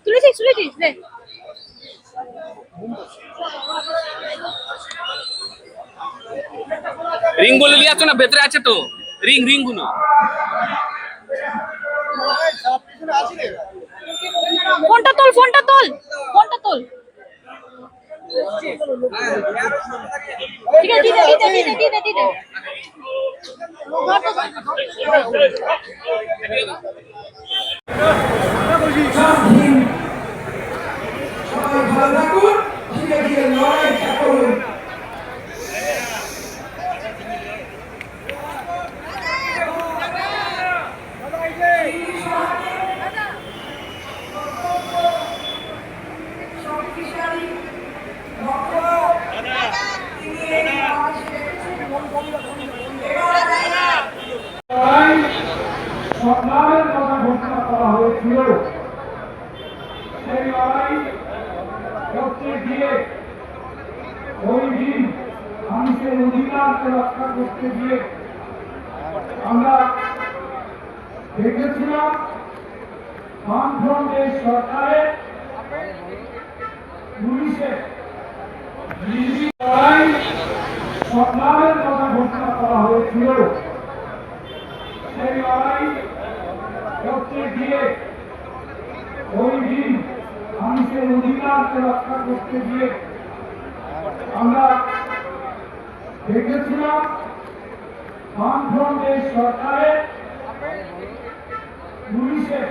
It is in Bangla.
তুলেছিস রে। রিং বলে নিয়ে আসছো না, ভেতরে আছে তো রিং রিং গুলো। ফোনটা তোল, ফোনটা তোল, ফোনটা তোল। ঠিক আছে, দিদে। সবাই ভালো থাকুন, ধীরে ধীরে লড়াইটা করুন। সংগ্রামের কথা ঘোষণা করা হয়েছিল, সেই লড়াই করতে গিয়ে ওই দিন মানুষের অধিকারকে রক্ষা করতে গিয়ে আমরা দেখেছিলাম বামফ্রন্টের সরকারের পুলিশের লড়াই সংগ্রামের কথা ঘোষণা করা হয়েছিল, সেই লড়াই করতে গিয়ে ওই দিন মানুষের অধিকারকে রক্ষা করতে গিয়ে আমরা দেখেছিলাম বামফ্রন্টের সরকারের পুলিশের